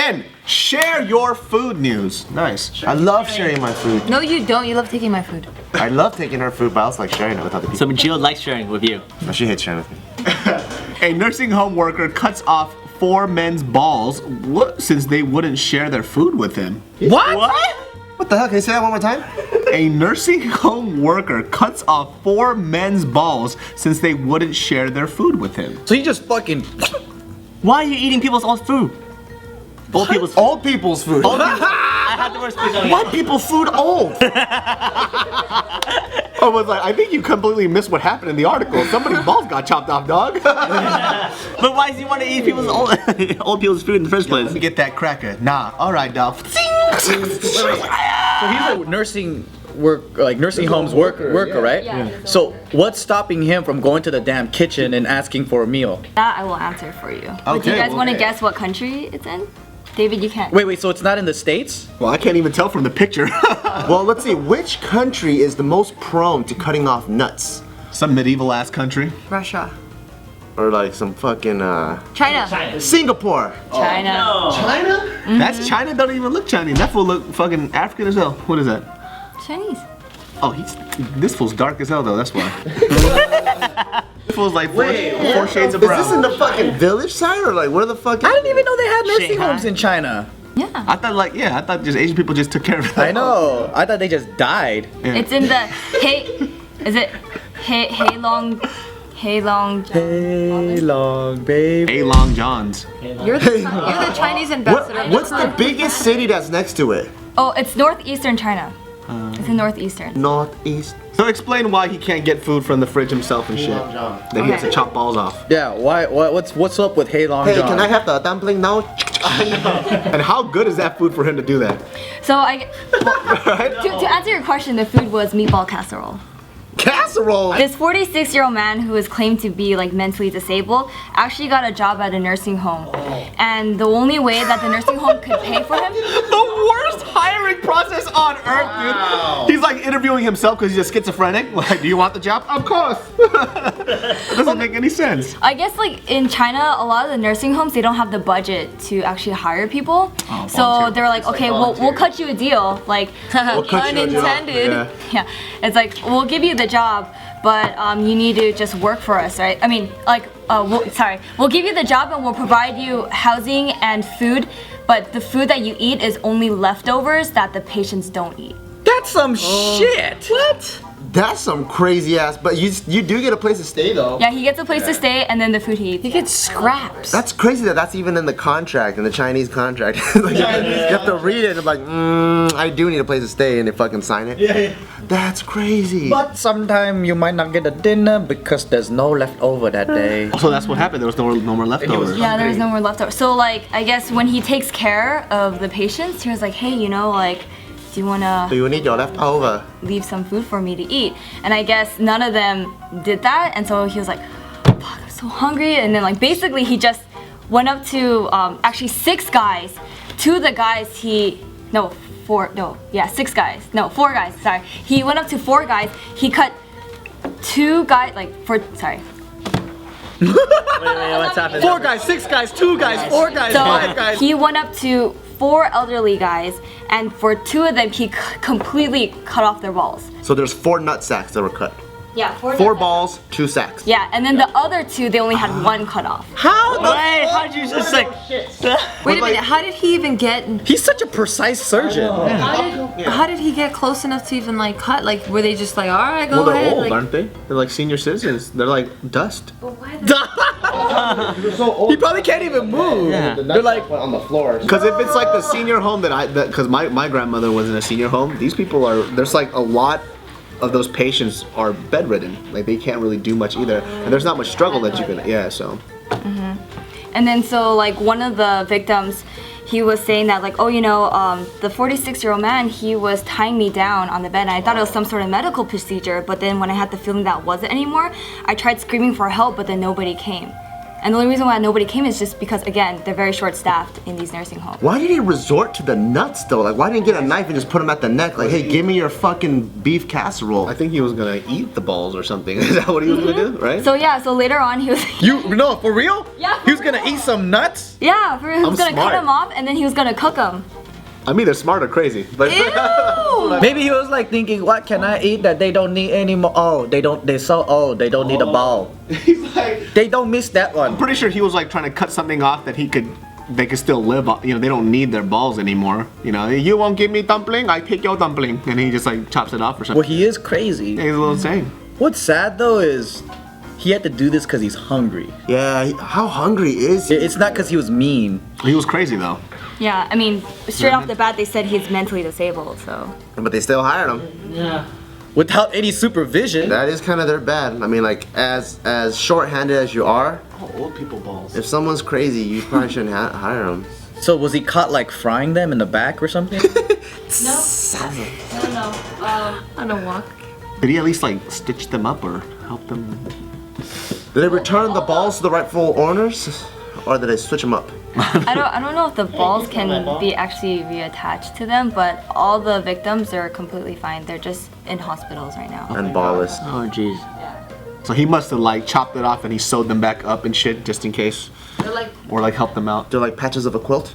And share your food news. Nice. I love sharing my food. No, you don't. You love taking my food. I love taking her food, but I also like sharing it with other people. So Jill likes sharing with you. No, she hates sharing with me. A nursing home worker cuts off 4 men's balls since they wouldn't share their food with him. What? What the hell? Can you say that one more time? A nursing home worker cuts off 4 men's balls since they wouldn't share their food with him. So you just fucking. Why are you eating people's old food? Old people's food. Old people's food. I had the worst food on White people food old. I was like, I think you completely missed what happened in the article. Somebody's balls got chopped off, dog. But why does he want to eat people's old people's food in the first place? Get that cracker. Nah. All right, dog. So he's a nursing homes worker, right? Yeah. So what's stopping him from going to the damn kitchen and asking for a meal? That I will answer for you. But do you guys want to guess what country it's in? David, you can't. Wait, so it's not in the States? Well, I can't even tell from the picture. Well, let's see. Which country is the most prone to cutting off nuts? Some medieval ass country? Russia. Or like some fucking China. Singapore. China. China? Mm-hmm. That's China. Don't even look Chinese. That fool look fucking African as hell. What is that? Chinese. Oh, this fool's dark as hell though. That's why. This fool's like 4 shades of brown. Is this in the fucking village side or like where the fuck? I didn't even know they had nursing homes in China. Yeah. I thought just Asian people just took care of it. I know. I thought they just died. Yeah. It's in the Heilong baby. Heilong Johns. You're the Chinese ambassador. What's the biggest city that's next to it? Oh, it's northeastern China. It's in northeastern. Northeast. So explain why he can't get food from the fridge himself and shit. That he has to chop balls off. Yeah, what's up with Heilong John? Hey, can I have the dumpling now? And how good is that food for him to do that? So to answer your question, the food was meatball casserole. Casserole? This 46-year-old man who is claimed to be like mentally disabled actually got a job at a nursing home. And the only way that the nursing home could pay for him... The worst hiring process on earth, dude. He's like interviewing himself because he's a schizophrenic. Like, do you want the job? Of course. It doesn't make any sense. I guess like in China, a lot of the nursing homes, they don't have the budget to actually hire people. So they're like, okay, we'll cut you a deal. Like, unintended. Yeah. It's like, we'll give you the job, but you need to just work for us, right? I mean, like, we'll give you the job and we'll provide you housing and food, but the food that you eat is only leftovers that the patients don't eat. That's some shit. What? That's some crazy ass, but you do get a place to stay though. Yeah, he gets a place to stay and then the food he eats. He gets scraps. That's crazy that's even in the contract, in the Chinese contract. Like, you have to read it and like, I do need a place to stay, and they fucking sign it. Yeah. That's crazy. But sometime you might not get a dinner because there's no leftover that day. So that's what happened. There was no more leftovers. Yeah, there was no more leftovers. So like, I guess when he takes care of the patients, he was like, hey, you know, like, do you need your leftover? Leave some food for me to eat? And I guess none of them did that, and so he was like, fuck, I'm so hungry. And then like basically he just went up to actually 6 guys. 4 guys, sorry. He went up to 4 guys. He cut 2 guys, sorry. Wait, what's happening? 4 guys, 6 guys, 2 guys, 4 guys, So 5 guys. he went up to 4 elderly guys, and for 2 of them, he completely cut off their balls. So there's 4 nut sacks that were cut. Yeah, 4 balls, 2 sacks. Yeah, and then the other 2, they only had 1 cut off. How the how'd you just like... Wait a minute, how did he even get... He's such a precise surgeon. How did he get close enough to even like cut? Like, were they just like, alright, go Well, they're ahead? old, like, aren't they? They're like senior citizens. They're like dust. He probably can't even move. Yeah. They're like on the floor. Because if it's like the senior home because my grandmother was in a senior home, these people there's like a lot of those patients are bedridden. Like they can't really do much either. And there's not much struggle that you can, so. And then so like one of the victims, he was saying that like, oh, you know, the 46-year-old man, he was tying me down on the bed, and I thought it was some sort of medical procedure, but then when I had the feeling that wasn't anymore, I tried screaming for help, but then nobody came. And the only reason why nobody came is just because, again, they're very short-staffed in these nursing homes. Why did he resort to the nuts though? Like, why didn't he get a knife and just put him at the neck? Like, hey, give me your fucking beef casserole. I think he was gonna eat the balls or something. Is that what he was gonna do? Right? So yeah, so later on he was No, for real? Yeah, He was gonna eat some nuts? yeah, he was gonna smart. cut them off and then he was gonna cook them. I mean, they're smart or crazy, but Ew! Maybe he was like thinking, what can I eat that they don't need anymore? Oh, they don't need a ball. he's like, They don't miss that I'm one. pretty sure he was like trying to cut something off that they could still live on. You know, they don't need their balls anymore. You know, you won't give me dumpling, I take your dumpling, and he just like chops it off or something. Well, he is crazy. Yeah, he's a little insane. What's sad though is he had to do this because he's hungry. Yeah, how hungry is he? It's not because he was mean. He was crazy though. Yeah, I mean, straight off the bat they said he's mentally disabled, so. But they still hired him. Yeah. Without any supervision. That is kind of their bad. I mean, like, as short-handed as you are, Oh, old people balls. if someone's crazy, you probably shouldn't hire them. So was he caught like frying them in the back or something? No. On a walk. Did he at least like stitch them up or help them? Did they return the balls to the rightful owners, or did they switch them up? I don't know if the balls can be actually reattached to them, but all the victims are completely fine. They're just in hospitals right now. And ballless. Oh jeez. So he must have like chopped it off and he sewed them back up and shit just in case, They're like, or like helped them out. They're like patches of a quilt.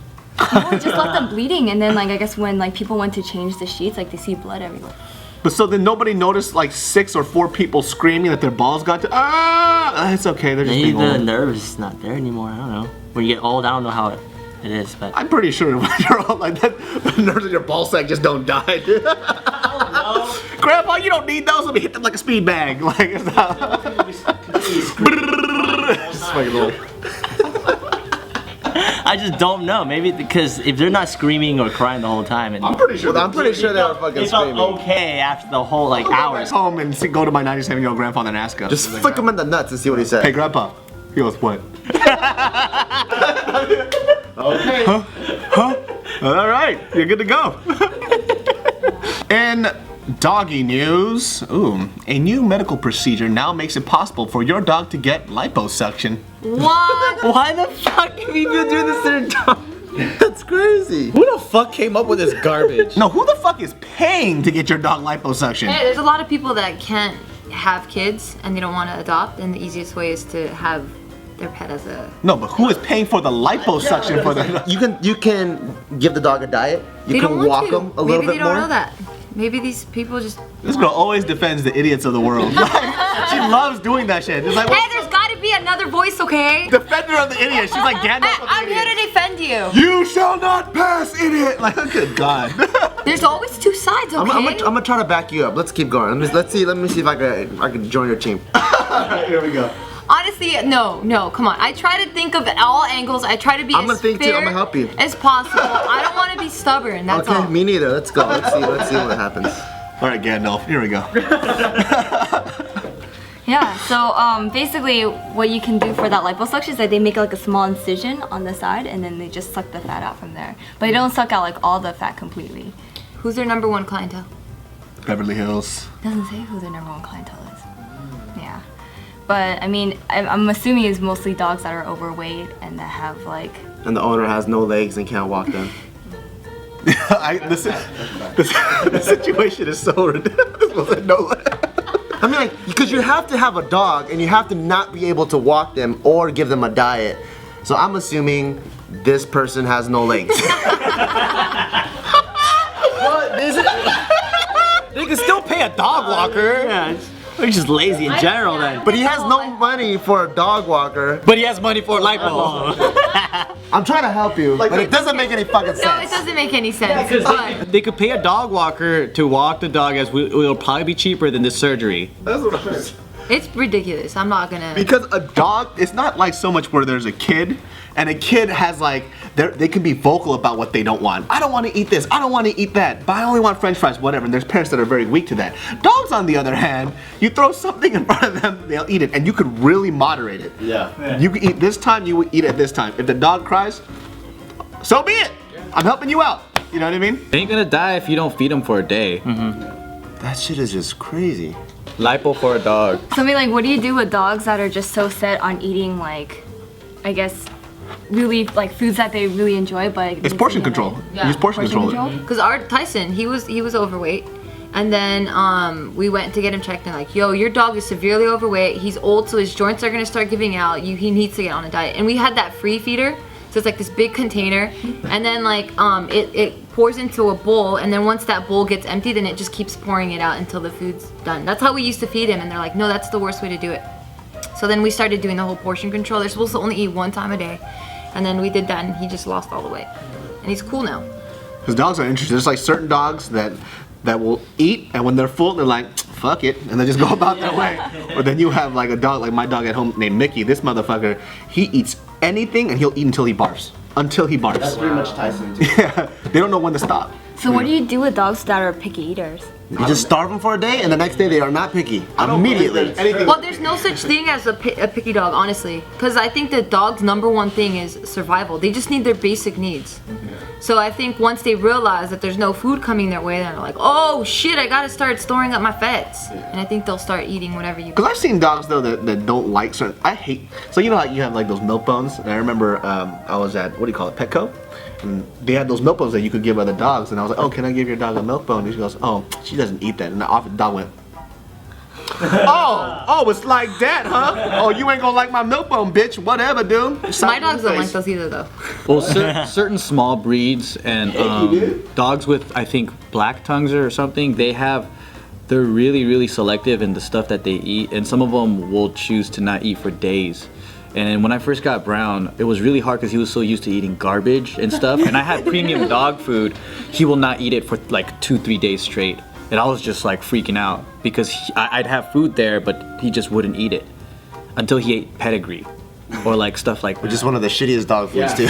No, just left them bleeding, and then like I guess when like people went to change the sheets, like they see blood everywhere. But so then nobody noticed like 6 or 4 people screaming that their balls got to. Ah, it's okay. They're just Maybe being the old. nerve is not there anymore. I don't know. When you get old, I don't know how it is, but I'm pretty sure when you're old like that, the nerves in your ball sack just don't die. Dude. Grandpa, you don't need those. Let me hit them like a speed bag. Like it's not. Just like a little. I just don't know. Maybe because if they're not screaming or crying the whole time, and I'm pretty sure. I'm pretty sure they were fucking they felt screaming. okay after the whole like hours. Home and go to my 97-year-old grandfather and ask him. Just flick him in the nuts and see what he said. Hey, Grandpa. He goes, what? Okay. Huh? All right, you're good to go. In doggy news, a new medical procedure now makes it possible for your dog to get liposuction. what? Why the fuck do people do this to their dog? That's crazy. Who the fuck came up with this garbage? No, who the fuck is paying to get your dog liposuction? Hey, there's a lot of people that can't have kids and they don't want to adopt, and the easiest way is to have their pet as a. No, but who is paying for the liposuction for the? You can give the dog a diet. You They can don't want walk to. them a little Maybe they bit don't more. know that. Maybe these people just. This girl always defends the idiots of the world. She loves doing that shit. It's like, Hey, there's got to be another voice, okay? defender of the idiot. She's like Gandalf Hey, of the I'm here idiot. to defend you. You shall not pass, idiot! Like, good God. There's always two sides, okay? I'm gonna try to back you up. Let's keep going. Let me see if I can join your team. Alright, here we go. Honestly, no, come on. I try to think of all angles. I try to be I'm as gonna think too. fair I'm gonna help you. as possible. I don't want to be stubborn. That's Okay, all. me neither. Let's go. Let's see what happens. Alright, Gandalf, here we go. Yeah, so basically what you can do for that liposuction is that they make like a small incision on the side and then they just suck the fat out from there. But they don't suck out like all the fat completely. Who's their number one clientele? Beverly Hills. Doesn't say who their number one clientele is. Yeah. But I mean, I'm assuming it's mostly dogs that are overweight and that have like. And the owner has no legs and can't walk them. The situation is so ridiculous. No. I mean, like, because you have to have a dog and you have to not be able to walk them or give them a diet. So I'm assuming this person has no legs. What? They can still pay a dog walker. Yeah, they're just lazy in general then. But he has no money for a dog walker. But he has money for a lipo. I'm trying to help you, but it doesn't make any fucking sense. No, it doesn't make any sense. But They could pay a dog walker to walk the dog, as it'll probably be cheaper than this surgery. That's what I'm saying. it's ridiculous. I'm not gonna. Because a dog, it's not like so much where there's a kid, and a kid has like, they can be vocal about what they don't want. I don't want to eat this, I don't want to eat that, but I only want french fries, whatever, and there's parents that are very weak to that. Dogs, on the other hand, you throw something in front of them, they'll eat it, and you could really moderate it. Yeah. You can eat this time, you would eat at this time. If the dog cries, so be it. I'm helping you out. You know what I mean? They ain't gonna die if you don't feed them for a day. That shit is just crazy. Lipo for a dog. So I mean, like, what do you do with dogs that are just so set on eating like I guess, really like foods that they really enjoy, but It's portion control. Yeah. Use portion control. Because our Tyson, he was overweight, and then we went to get him checked and like, yo, your dog is severely overweight. He's old, so his joints are gonna start giving out. He needs to get on a diet. And we had that free feeder, so it's like this big container, and then like it pours into a bowl, and then once that bowl gets empty, then it just keeps pouring it out until the food's done. That's how we used to feed him, and they're like, no, that's the worst way to do it. So then we started doing the whole portion control. They're supposed to only eat 1 time a day, and then we did that, and he just lost all the weight, and he's cool now. Because dogs are interesting. There's like certain dogs that will eat, and when they're full, they're like, fuck it, and they just go about their way. But then you have like a dog, like my dog at home named Mickey. This motherfucker, he eats anything, and he'll eat until he barfs. Until he barfs. That's pretty much Tyson too. Yeah, they don't know when to stop. So what do you do with dogs that are picky eaters? You just starve them for a day, and the next day they are not picky. Immediately. Well, there's no such thing as a picky dog, honestly, because I think the dog's #1 thing is survival. They just need their basic needs. So I think once they realize that there's no food coming their way, they're like, oh shit, I gotta start storing up my fats. And I think they'll start eating whatever you. Because I've seen dogs though that don't like certain. I hate. So you know how you have like those milk bones, and I remember I was at what do you call it, Petco, and they had those milk bones that you could give other dogs, and I was like, oh, can I give your dog a milk bone? And she goes, oh, she doesn't eat that, and the dog went. Oh, it's like that, huh? Oh, you ain't gonna like my milk bone, bitch. Whatever, dude. My dogs don't like those either, though. Well, certain small breeds and dogs with, I think, black tongues or something, they're really, really selective in the stuff that they eat, and some of them will choose to not eat for days. And when I first got Brown, it was really hard because he was so used to eating garbage and stuff, and I had premium dog food. He will not eat it for like 2-3 days straight. And I was just like freaking out because I'd have food there, but he just wouldn't eat it until he ate pedigree or like stuff like Which is one of the shittiest dog foods too.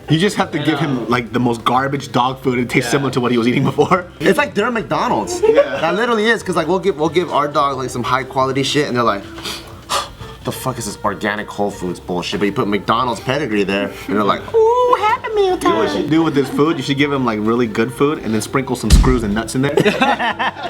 You just have to give him like the most garbage dog food. It tastes similar to what he was eating before. It's like they're McDonald's. That literally is, because like we'll give our dog like some high quality shit, and they're like, the fuck is this organic Whole Foods bullshit? But you put McDonald's pedigree there, and they're like, ooh, Happy Meal You know what you time. should do with this food? You should give him like really good food and then sprinkle some screws and nuts in there. Yeah,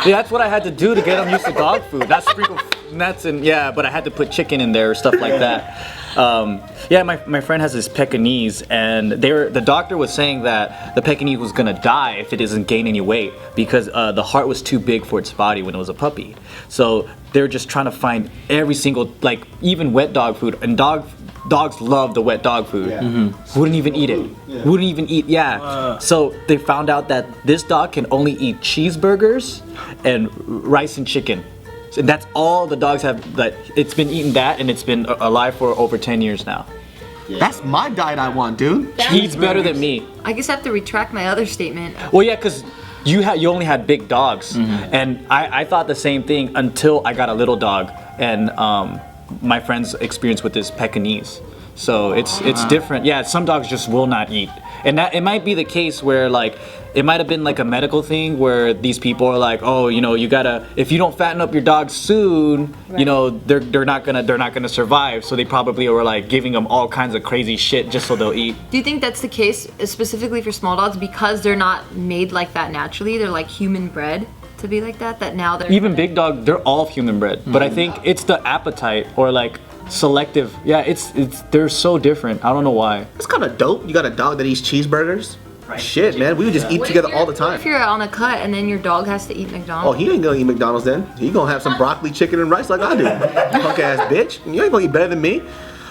that's what I had to do to get him used to dog food. Not sprinkle nuts and but I had to put chicken in there or stuff like that. My friend has this Pekingese, and the doctor was saying that the Pekingese was gonna die if it doesn't gain any weight because the heart was too big for its body when it was a puppy. So they're just trying to find every single, like even wet dog food, and dogs love the wet dog food. Wouldn't even eat it. Wouldn't even eat. So they found out that this dog can only eat cheeseburgers and rice and chicken. And that's all the dogs have. That it's been eating that, and it's been alive for over 10 years now. That's my diet I want, dude. He's better than me. I guess I have to retract my other statement. Well, yeah, because you only had big dogs, and I thought the same thing until I got a little dog, and my friend's experience with this Pekingese. So it's different. Yeah, some dogs just will not eat, and that it might be the case where like it might have been like a medical thing where these people are like, oh, you gotta, if you don't fatten up your dog soon, they're not gonna survive. So they probably were like giving them all kinds of crazy shit just so they'll eat. Do you think that's the case specifically for small dogs because they're not made like that naturally? They're like human bred to be like that. That now they're Even big dog, they're all human bred, but I think it's the appetite or like selective. Yeah, it's they're so different. I don't know why. It's kind of dope. You got a dog that eats cheeseburgers. Shit, man, we would just eat together all the What time. if you're on a cut and then your dog has to eat Oh, McDonald's? he ain't gonna eat McDonald's then. He gonna have some broccoli, chicken, and rice like I do. Punk ass bitch. You ain't gonna eat better than me.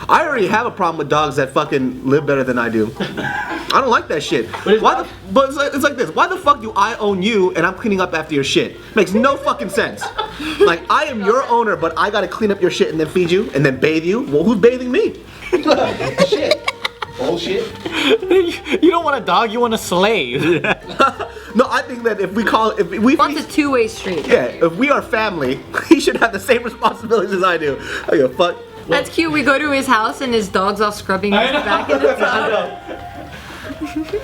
I already have a problem with dogs that fucking live better than I do. I don't like that shit. But it's like this. Why the fuck do I own you and I'm cleaning up after your shit? Makes no fucking sense. Like, I am your owner, but I gotta clean up your shit and then feed you and then bathe you? Well, who's bathing me? Shit. Bullshit. You don't want a dog, you want a slave. No, I think that if we It's a two-way street. yeah, if we are family, he should have the same responsibilities as I do. I give a fuck. That's cute. We go to his house and his dog's all scrubbing his back in the tub.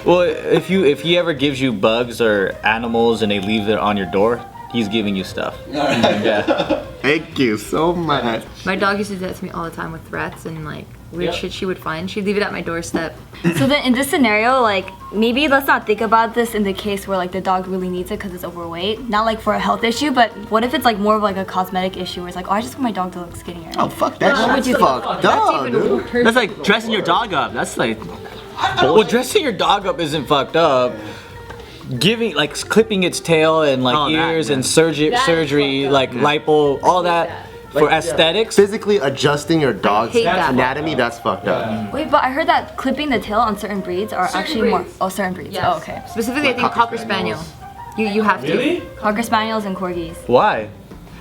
Well, if he ever gives you bugs or animals and they leave it on your door, he's giving you stuff. Yeah. Thank you so much. My dog used to do that to me all the time with rats and like weird shit she would find. She'd leave it at my doorstep. So then in this scenario, like maybe let's not think about this in the case where like the dog really needs it because it's overweight, not like for a health issue, but what if it's like more of like a cosmetic issue where it's like, oh, I just want my dog to look skinnier. Oh fuck that What would shit. you Fucked up, dude. That's like dressing your dog up. That's like Well, dressing your dog up isn't fucked up. Giving like clipping its tail and like Oh, that, ears yeah. and surgery, like lipo, all that for aesthetics. Physically adjusting your dog's hate that. anatomy, that's fucked up. Wait, but I heard that clipping the tail on certain breeds are actually breeds. more. Oh, certain breeds. Yes. Oh, okay. Specifically, I think Cocker Spaniel. You have to. Cocker spaniels and corgis. Why?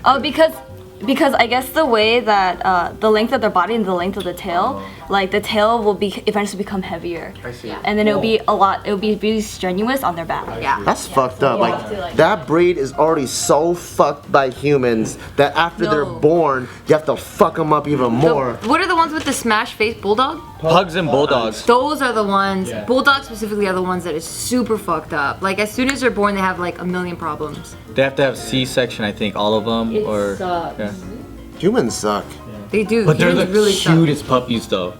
Oh, because I guess the way that the length of their body and the length of the tail, like the tail will be eventually become heavier. I see. And then it'll be really strenuous on their back. Yeah. That's fucked up. Like that breed is already so fucked by humans that after they're No. born, you have to fuck them up even more. What are the ones with the smash face bulldog? Pugs and bulldogs. Those are the ones. Bulldogs specifically are the ones that is super fucked up. Like as soon as they're born, they have like a million problems. They have to have C-section, I think, all of them. sucks. Yeah. Humans suck. They do. But they're the Humans really suck. cutest puppies, though.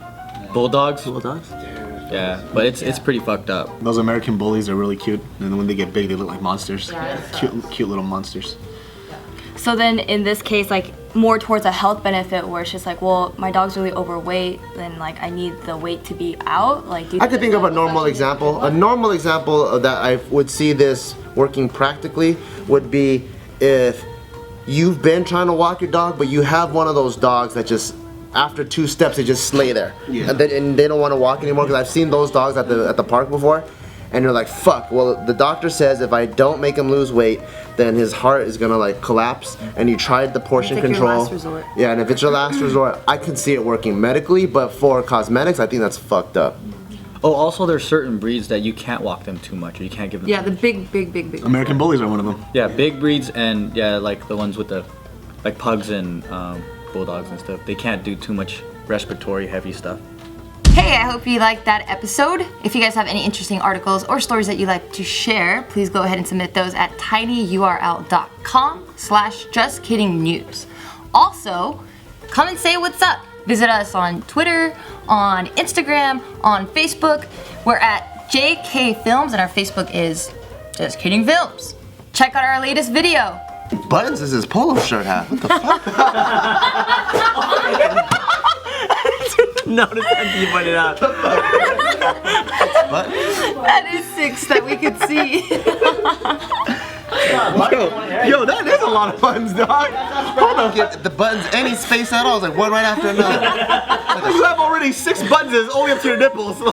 Bulldogs. bulldogs. Yeah, but it's pretty fucked up. Those American bullies are really cute, and then when they get big, they look like monsters. Cute little monsters. So then in this case, like more towards a health benefit where it's just like, well, my dog's really overweight, then like I need the weight to be out. Like, do you I could think of a normal example. A normal example that I would see this working practically would be if you've been trying to walk your dog, but you have one of those dogs that just after 2 steps they just lay there, and they don't want to walk anymore. Because I've seen those dogs at the park before, and you're like, fuck. Well, the doctor says if I don't make him lose weight, then his heart is gonna like collapse. And you tried the portion It's like your control. last resort. Yeah, and if it's your last resort, I could see it working medically, but for cosmetics, I think that's fucked up. Oh, also there's certain breeds that you can't walk them too much, or you can't give them. Yeah, the big. American bullies are one of them. Yeah, big breeds and yeah, like the ones with the like pugs and bulldogs and stuff. They can't do too much respiratory heavy stuff. Hey, I hope you liked that episode. If you guys have any interesting articles or stories that you'd like to share, please go ahead and submit those at tinyurl.com/justkiddingnews. Also, come and say what's up. Visit us on Twitter, on Instagram, on Facebook. We're at JK Films and our Facebook is Just Kidding Films. Check out our latest video. Buttons is his polo shirt hat. What the fuck? Notice that you pointed out. That is 6 that we could see. Yo, that is a lot of buttons, dog. Hold on. Give the buttons any space at all. It's like one right after another. You have already 6 buttons only up to your nipples.